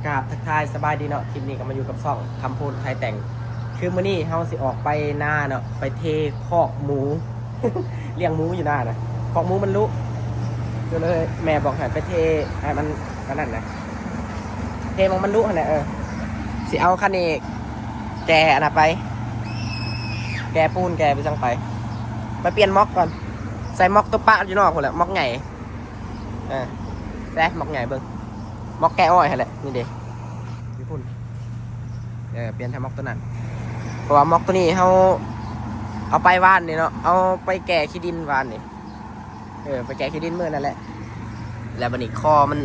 กราบทักทายสบายดีเนาะคลิปนี้ก็มาอยู่กับซ่องคำพูดไทยแต่งคือมื้อนี้เฮาสิออกไปหน้าเนาะไปเทคอกหมู เลี้ยงหมูอยู่หน้านะคอกหมูมันลุก็เลยแม่บอกให้ไปเทให้มันนั่นนะเทมันลุหั่นแหละสิเอาคันนี้แกอันน่ะไปแกปูนแกไปจังไปเปลี่ยนม็อกก่อนใส่ม็อกตัวปะอยู่นอกคนแหละม็อกใหญ่แต่ม็อกใหญ่เบิ่งม็อกแกอ้อยหั่นแหละนี่เด้ญี่ปุ่นเปลี่ยนทำม็อกตัวนั้นเพราะว่าม็อกตัวนี้เขาเอาไปว่านนี่เนาะเอาไปแก่ขี้ดินว่านนี่ไปแก่ขี้ดินเมื่อนั่นแหละแล้วบัดนี้คอมัน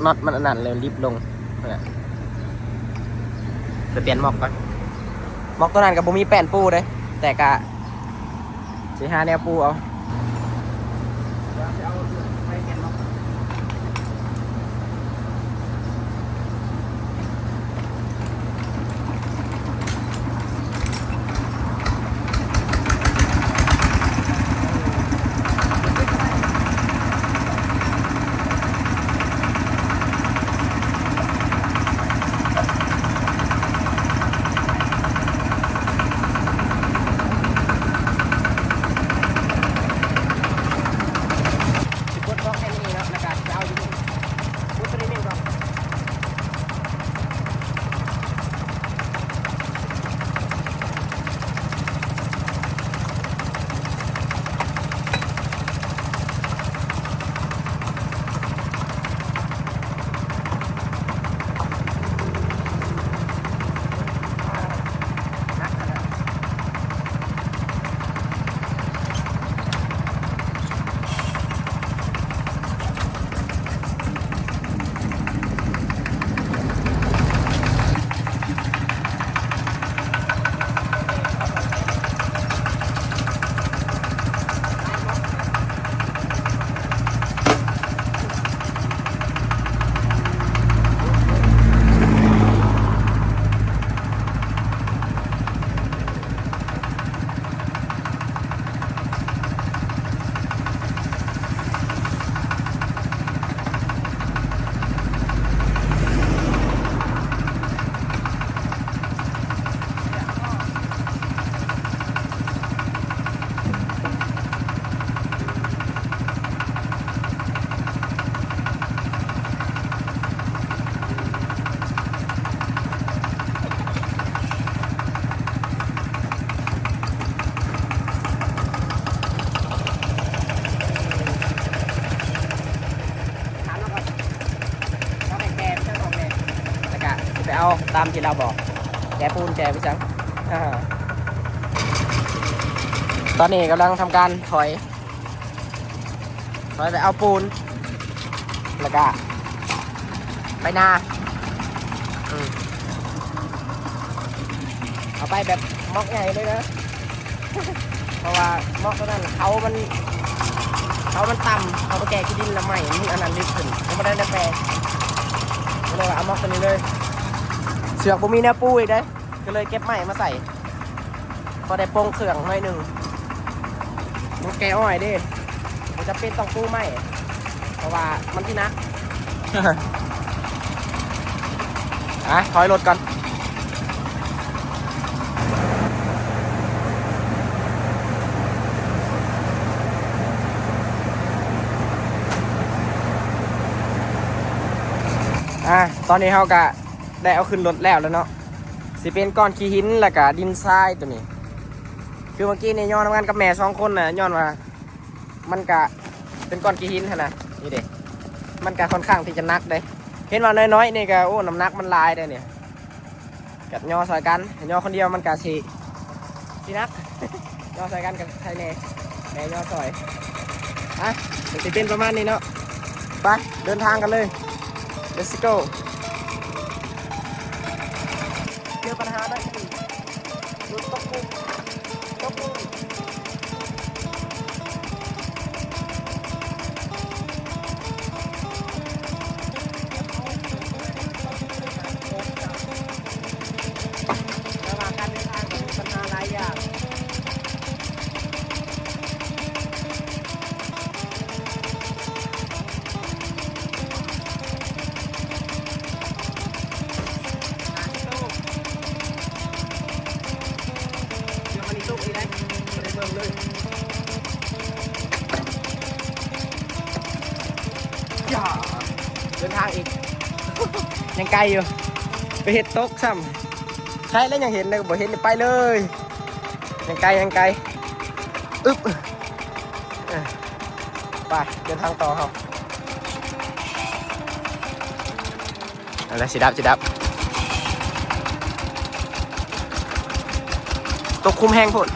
น็อตมันอันนั้นเลยรีบลงจะเปลี่ยนม็อกก่อนม็อกตัวนั้นกับบุมีแป้นปูเลยแต่กะสิหาแนวปูเอาไปเอาตามที่เราบอกแกปูนแกไปจังตอนนี้กำลังทำการถอยไปเอาปูนแล้วก็ไปนาเอาไปแบบม็อกใหญ่เลยนะ เพราะว่าม็อกตัวนั้นเขามันต่ำเขาไปแกะขี้ดินละใหม่นี่อันนั้นรีบขึ้นเขาไม่ได้แปลก็เลยเอาม็อกตัวนี้เลยเสือกผมมีแนวปูอีกได้ก็เลยเก็บไม้มาใส่พอได้โปงเครื่องหน่อยหนึ่งมันแกอ้อยดิมันจะเป็นต้องปูไม้เพราะว่ามันที่นัก ถอยรถก่อนตอนนี้เขาก็ได้เอาขึ้นรถแล้วเนาะสิเป็นก้อนขี้หินแล้วก็ดินทรายตัวนี้คือเมื่อกี้เนี่ยย้อนทำงานกับแม่2 คนนะย้อนว่ามันก็เป็นก้อนขี้หินขนาดนี่เด็กมันก็ค่อนข้างที่จะนักเลยเห็นว่าน้อยๆนี่ก็โอ้น้ำหนักมันลายเลยเนี่ยกับย่อใส่กันย่อคนเดียวมันก็สินัก ย่อใส่กันกับไทยแน่แม่ย่อใส่สิเป็นประมาณนี้เนาะไปเดินทางกันเลย let's go เจอปัญหาได้ที่รถตกมุมระหว่างการเดินทางมีปัญหาหลายอย่าง เ เดินทางอีก ยังไกลอยู่ไปเห็ดตกซ้ำใช่แล้วยังเห็นเลยบ่เห็นไปเลยยังไกลอึ๊บไปเดินทางต่อครับอะไรสิดับตกคุมแห้งพุ่น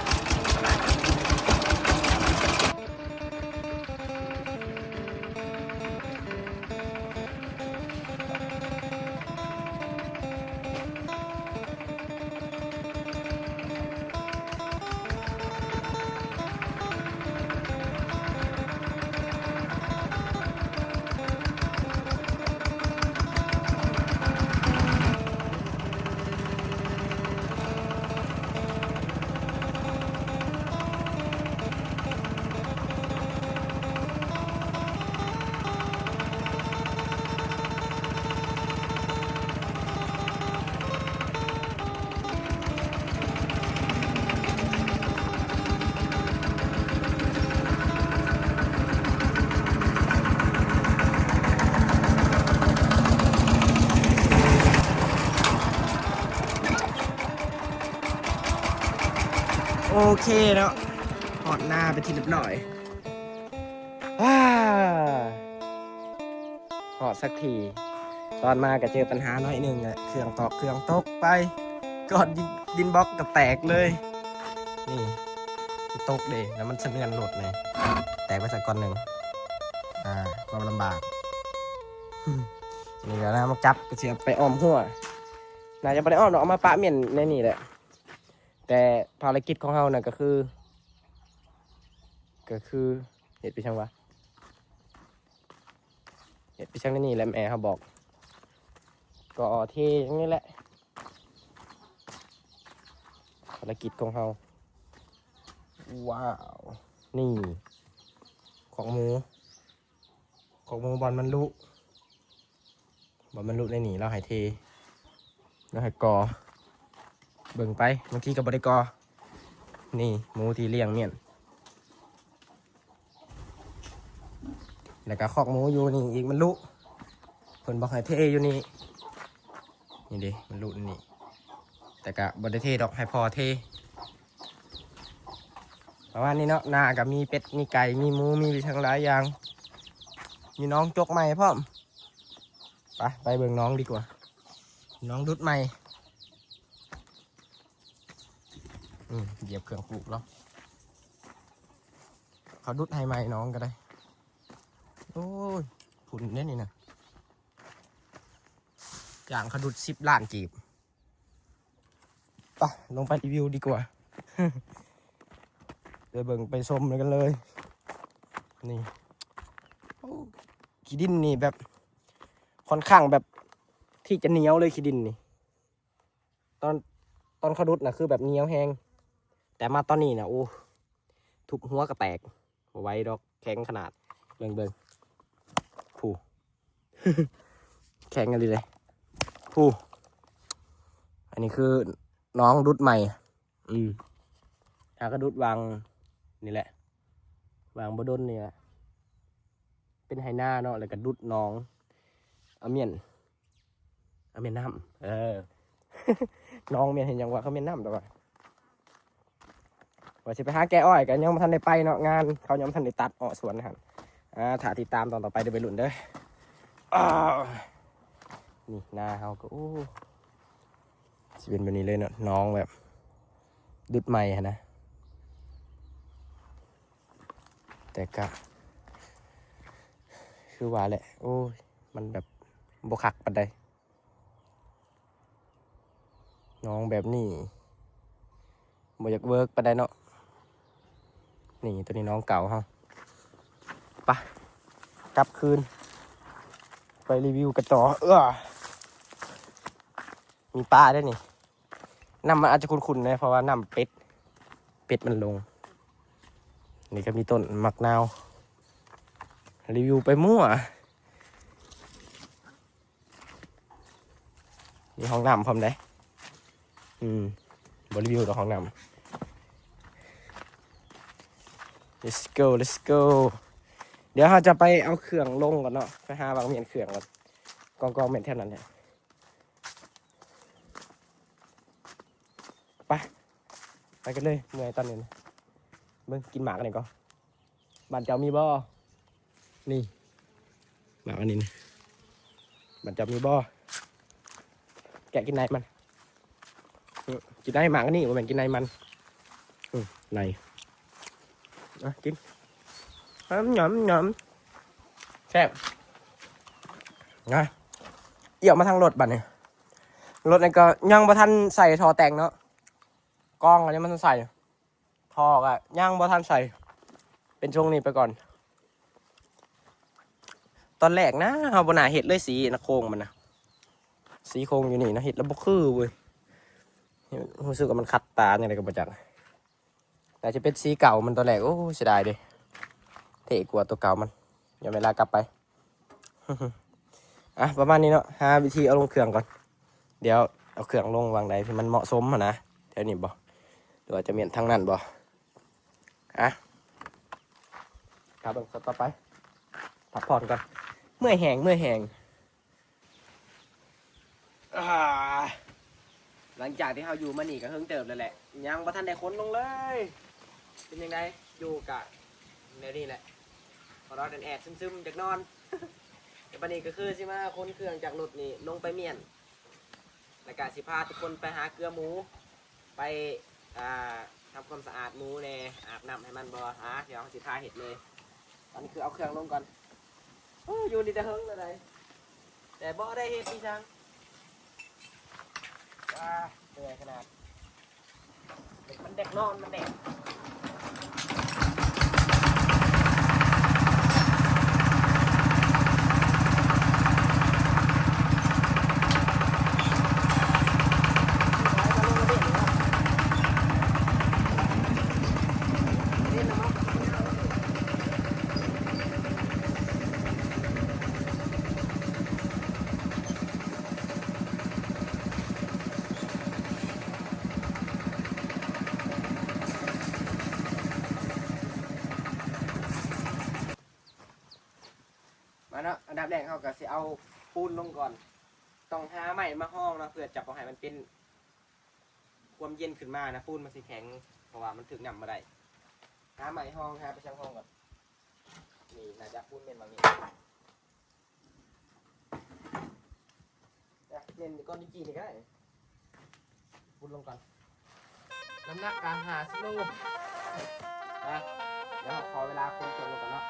โอเคเนาะหอดหน้าไปทีเรียบร้อยว้าหอดสักทีตอนมาก็เจอปัญหาน้อยหนึ่งอะเครื่องตกไปก่อนดินบล็อกก็แตกเลยนี่ตกเลยแล้วมันสะเนือนหลุดเลยแตกไปสักก้อนหนึ่งความลำบากนี่ก็นะมาจับก็เสียไปอ้อมหัวน่าจะไปอ้อมเนาะเอามาปะเมียนในนี่แหละแต่ภารกิจของเราน่ะก็คือเห็ดไปช่างวะเห็ดไปช่างนี่แหละแม่เขาบอกก็เทอย่างนี้แหละภารกิจของเราว้าวนี่ของหมูบอลมันลุได้หนีเราหายเทเราหายกอเบิ่งไปเมื่อกี้กับบริกรนี่หมูที่เลี้ยงเมียนแล้วก็คอกหมูอยู่นี่อีกมันลุเพิ่นบอกให้เทอยู่นี่ดิมันลุนี่แต่ก็บ่ได้เทดอกให้พอเทเพราะว่านี่เนาะนากับมีเป็ดมีไก่มีหมูมีทั้งหลายอย่างมีน้องจกใหม่พร้อมไปเบิ่งน้องดีกว่าน้องดุดใหม่เหยียบเครื่องปลูกแล้วเขาดุดให้ใหม่น้องก็ได้โอ้ยผุนเนี่ยนี่นะอย่างเขาดุด10 ล้านกีบไปลงไปรีวิวดีกว่า เดี๋ยวเบิ่งไปชมกันเลยนี่ขี้ดินนี่แบบค่อนข้างแบบที่จะเหนียวเลยขี้ดินนี่ตอนเขาดุดนะคือแบบเหนียวแห้งแต่มาตอนนี้นะโอ้ทุบหัวก็แตกไว้ดอกแข็งขนาดเบิ่งผู้ แข็งกันเลยผู้อันนี้คือน้องดุดใหม่ถ้าก็ดุดวางนี่แหละวางบดนนี่แหละเป็นไฮน่าเนาะแล้วก็ดุดน้องเอาเมียนน้ำน้องเมียนเห็นยังว่าเขาเมียนน้ำแต่ว่าจะไปหาแกอ้อยกันยังไม่ทันได้ไปเนาะงานเขายังไม่ทันได้ตัดสวนนะครับถ่ายติดตามตอนต่อไปเดี๋ยวไปหลุนเด้อนี่หน้าเขาก็จะเป็นแบบนี้เลยเนาะน้องแบบดุดใหม่นะแต่ก็คือว่าแหละโอ้ยมันแบบบกคักปันใดน้องแบบนี้บ่อยากเวิร์กปันใดเนาะนี่ตัวนี้น้องเก่าฮะไปกลับคืนไปรีวิวกันต่อมีปลาด้วยนี่น้ำมันอาจจะขุ่นๆนะเพราะว่าน้ำเป็ดมันลงนี่ก็มีต้นมะนาวรีวิวไปมั่วมีห้องน้ำพร้อมได้บรีวิวต่อห้องน้ำ let's go เดี๋ยวเราจะไปเอาเครื่องลงก่อนเนาะไปหาบางเมียนเครื่องก่อน กองเม็ดแท่นั้นเนี่ยไปกันเลยเมื่อยตอนนี้เบิ่งกินหมากกันนี่ก่อนบ้านเจ้ามีบ่นี่หมากอันนี้นะบ้านเจ้ามีบ่แกะกินในมันกินในหมากอันนี้บ่แม่นกินในมันในกินหยำแซ่บไงเอี่ยวมาทางรถบัดนี้รถนี่ก็ยังบ่ทันใส่ท่อแต่งเนาะกล้องอันนี้มันใส่ท่อก็ยังบ่ทันใส่เป็นช่วงนี้ไปก่อนตอนแรกนะเฮาบ่น่าเฮ็ดเลยสีนะโครงมันนะสีโครงอยู่นี่นะเฮ็ดแล้วบ่คือเว้ยรู้สึกว่ามันขัดตาอย่างไรก็บ่จักแต่จะเป็นสีเก่ามันตอนแรกโอ้เสียดายเด้เท่กว่าตัวเก่ามันอย่าเวลากลับไป ประมาณนี้เนาะหาวิธีเอาลงเครื่องก่อนเดี๋ยวเอาเครื่องลงวางใดที่มันเหมาะสมนะเดี๋ยวนี้บ่หรือว่าจะเมียนทางนั้นบ่ครับเบิ่งต่อไปพักผ่อนก่อนเมื่อยแหงหลังจากที่เราอยู่มานี่ก็เพิ่งเติบเลยแหละยังบ่ทันได้ค้นลงเลยเป็นยังไงอยู่กะในนี่แหละพอเราแดดซึมๆจากนอนแต่บัดนี้ก็คือสิมาค้นเครื่องจากรถนี่ลงไปเมียนแล้วก็สิพาทุกคนไปหาเกลือหมูไปทำความสะอาดหมูแน่อาบน้ำให้มันบ่เดี๋ยวสิพาเห็ดเลยตอนนี้คือเอาเครื่องลงก่อนอยู่ดีแต่เฮิงเลยแต่บ่ได้เห็ดพี่ช้างเหนื่อยขนาดมันเด็กนอนมันเด็กมาเนาะอันดับแรกเขาก็สิเอาปูนลงก่อนต้องหาไม้มาห้องนะเพื่อจับเอาให้มันเป็นความเย็นขึ้นมานะปูนมันสิแข็งเพราะว่ามันถึงนำมาได้หาไม้ห้องหาไปช่างห้องก่อนนี่น่าจะปูนเม่นบางนี้เม่นก้อนดิจีนี่ก็ได้ปูนลงก่อนน้ำหนักการหาสโลเดี๋ยวขอเวลาคนจนลงก่อนเนาะ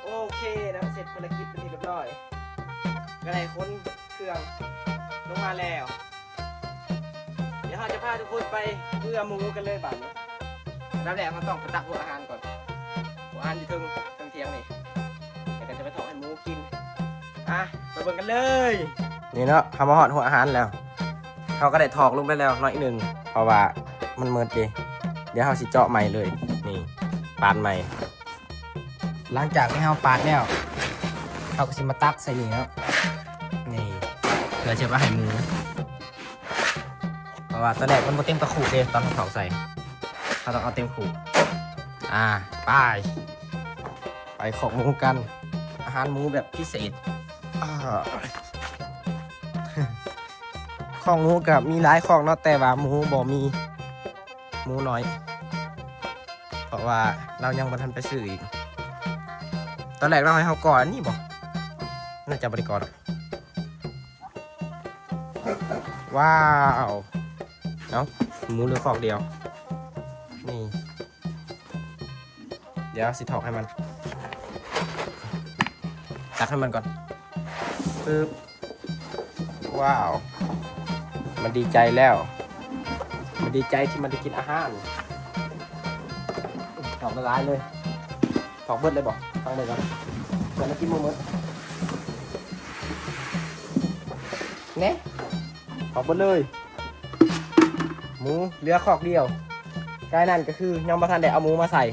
โอเคนะเสร็จภารกิจเป็นที่เรียบร้อยก็ได้ค้นเครื่องลงมาแล้วเดี๋ยวเราจะพาทุกคนไปเพื่อหมูกันเลยบัดนี้แล้วแรกเราต้องไปตักหัวอาหารก่อนหัวอาหารอยู่ทึงเทียงนี่เดี๋ยวจะไปถอดให้หมูกินไปเบิ่งกันเลยนี่เนาะทำมาหอดหัวอาหารแล้วเขาก็ได้ถอกลงไปแล้วน้อยหนึ่งเพราะว่ามันเมิดดีเดี๋ยวเขาสิเจาะใหม่เลยนี่ปานใหม่หลังจากที่เราปาดแล้วเราก็สิมาตักใส่นี่แล้วนี่เพื่อจะมาให้หมูเพราะว่าตอนแรกมันบ่เต็มตะขู่เลยตอนเขาใส่เราต้องเอาเต็มขู่ไปของหมูกันอาหารหมูแบบพิเศษของหมูกับมีหลายของเนาะแต่ว่าหมูบ่มี หมูน้อยเพราะว่าเรายังบ่ทันไปซื้ออีกตอนแรกเราให้เขาก่อนนี่บอกน่าจะบริกรหรอกว้าวเนาะหมูเหลือฟอกเดียวนี่เดี๋ยวสิถอกให้มันตักให้มันก่อนปึ๊บว้าวมันดีใจแล้วมันดีใจที่มันได้กินอาหารถอกละลายเลยถอกเบิดเลยบอกฟังเลยก่อนเดี๋ยวมากินหมูเบิดเนี่ยถอกเบิดเลยหมูเหลือคอกเดียวกายนั่นก็คือยอมประทานได้เอาหมูมาใส่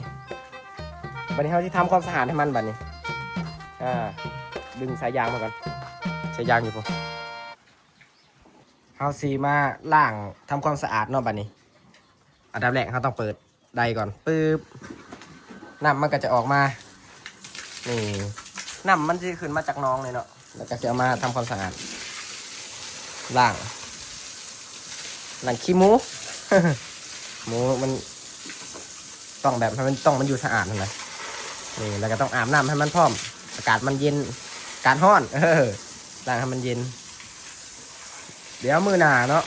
บัดนี้เขาที่ทำความสะอาดให้มันบัดนี้ดึงสายยางมาก่อนสายยางอยู่ปุ๊เขาซีมาล่างทำความสะอาดเนาะบัดนี้อันดับแรกเขาต้องเปิดไดก่อนปึ๊บน้ำมันก็จะออกมานี่น้ำมันจะขึ้นมาจากน้องเลยเนาะแล้วก็จะเอามาทำความสะอาดล่างขี้หมู หมูมันต้องแบบให้มันมันอยู่สะอาดนะนี่แล้วก็ต้องอาบน้ำให้มันพร้อมอากาศมันเย็นอากาศร้อนล้างให้มันเย็นเดี๋ยวมื้อหน้าเนาะ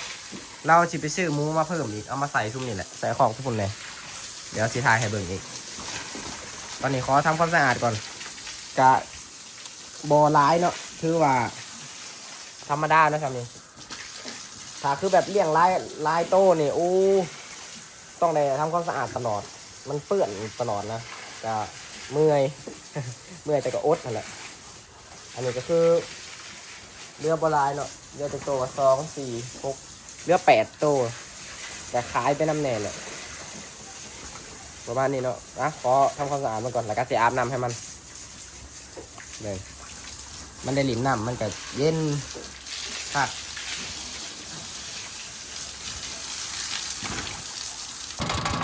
เราสิไปซื้อหมูมาเพิ่มอีกเอามาใส่ซุ่มนี่แหละใส่ของทุกคนเลยเดี๋ยวสิทายให้เบิ่งอีกตอนนี้ขอทำความสะอาดก่อนกะบ่อร้ายเนาะคือว่าธรรมดานะครับนี่ถ้าคือแบบเลี้ยงลายโตนี่โอ้ต้องได้ทำความสะอาดตลอดมันเปื้อนตลอดนะก็เมื่อย เมื่อยแต่ก็อดนั่นแหละอันนี้ก็คือเรือโบราณเนาะเรือตัวโต2 4 6เรือ8ตัวแต่ขายไปน้ำแน่เลยประมาณนี้เนาะขอทำความสะอาดมันก่อนแล้วก็จะอาบน้ำให้มันเลยมันได้หลินน้ำมันก็เย็นคัก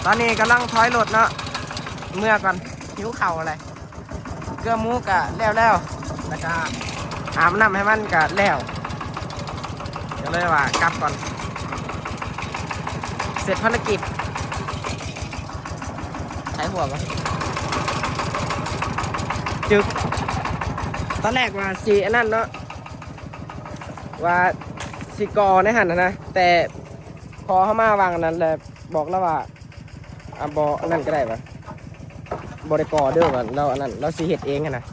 ตอนนี้กำลังถอยรถเนาะเมื่อก่อนหิวเข่าอะไรเกลือหมูกะแล้วแล้วก็อาบน้ำให้มันกะแล้วก็เลยว่ากลับก่อนเสร็จภารกิจใช้หัวปะจึกตอนแรกว่าสีอันนั้นเนาะว่าสีกอในหันนะแต่พอเข้ามาวางนั้นเลยบอกแล้วว่าบออันนั้นก็ได้ปะบริกรเด้อว่าเราอันนั้นเราสีเห็ดเองนะ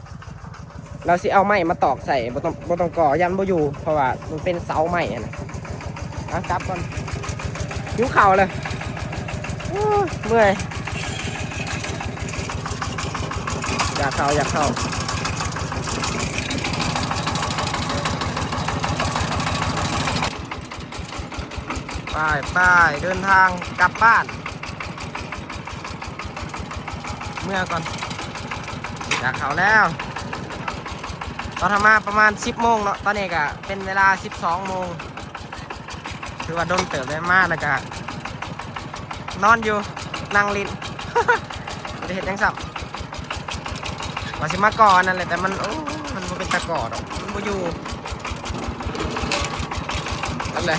เราสิเอาไม้มาตอกใส่บ่ต้องก่อยันบ่อยู่เพราะว่ามันเป็นเสาไม้นะจับก่อนหิวเข่าเลยเมื่อยอยากเข้าไปเดินทางกลับบ้านเมื่อก่อนอยากเข้าแล้วตอนทำมาประมาณ10 โมงเนาะตอนนี้ก็เป็นเวลา12 โมงคือว่าโดนเติบได้มากแล้วก็นอนอยู่นั่งลิ้น ไม่ได้เห็นยังสับว่าสิมาก่อนนั่นแหละแต่มันบ่เป็นตะก่อหรอกมันบ่อยู่นั่นแหละ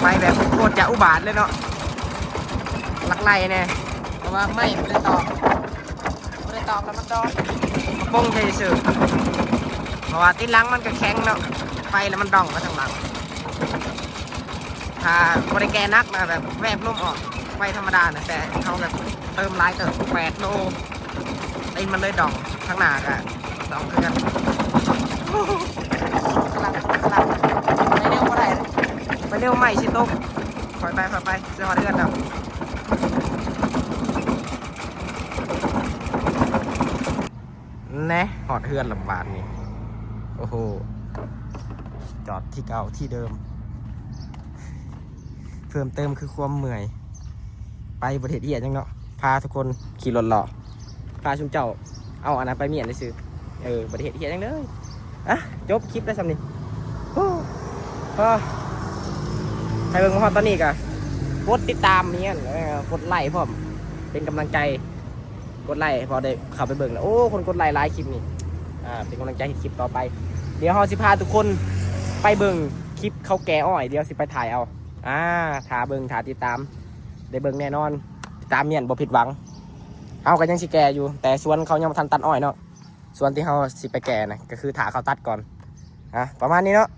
ไปแบบโคตรจะอุบาทเลยเนาะลักไล่เนี่ยเพราะว่าไม่ได้ตอบแล้วมันดอนกระโปงเฉยสื่อเพราะว่าติดหลังมันก็แข็งเนาะไปแล้วมันดองมาทางหลังถ้าบริแกนักนะแบบแวบลุ่มออกไปธรรมดานะแต่เขาแบบเติมลายเติม8 โลตีนมันเลยดองข้างหน้าก็ดองเพื่อนกลับไปเร็วก็ได้ไปเร็วใหม่ชิโต้คอยไปจะหอดเดือนแล้วแน่หอดเดือนลำบากนี่โอ้โหจอดที่เก่าที่เดิมเพิ่มเติมคือความเมื่อยไปประเทศเอียดจังเนาะพาทุกคนขี่รถหล่อพาชุมเจ้าเอาอันนั้นไปเมียนได้ซื้อประเทศเอียดจังเลยจบคลิปได้สำนี้ใครเบิ่งมาฮอดตอนนี้กะกดติดตามเนี่ยกดไลค์พร้อมเป็นกำลังใจ กดไลค์พอได้เข้าไปเบิ่งแล้วโอ้คนกดไลค์หลายคลิปนี่เป็นกำลังใจให้คลิปต่อไปเดี๋ยวเฮาสิพาทุกคนไปเบิ่งคลิปเขาแก่อ้อยเดี๋ยวสิไปถ่ายเอาถ่าเบิ่งถ่าติดตามได้เบิ่งแน่นอนติดตามเนี่ยบ่ผิดหวังเฮาก็ยังสิแก่อยู่แต่สวนเขายังบ่ทันตัดอ้อยเนาะส่วนที่เฮาสิไปแก่นะก็คือถ่าเขาตัดก่อนประมาณนี้เนาะ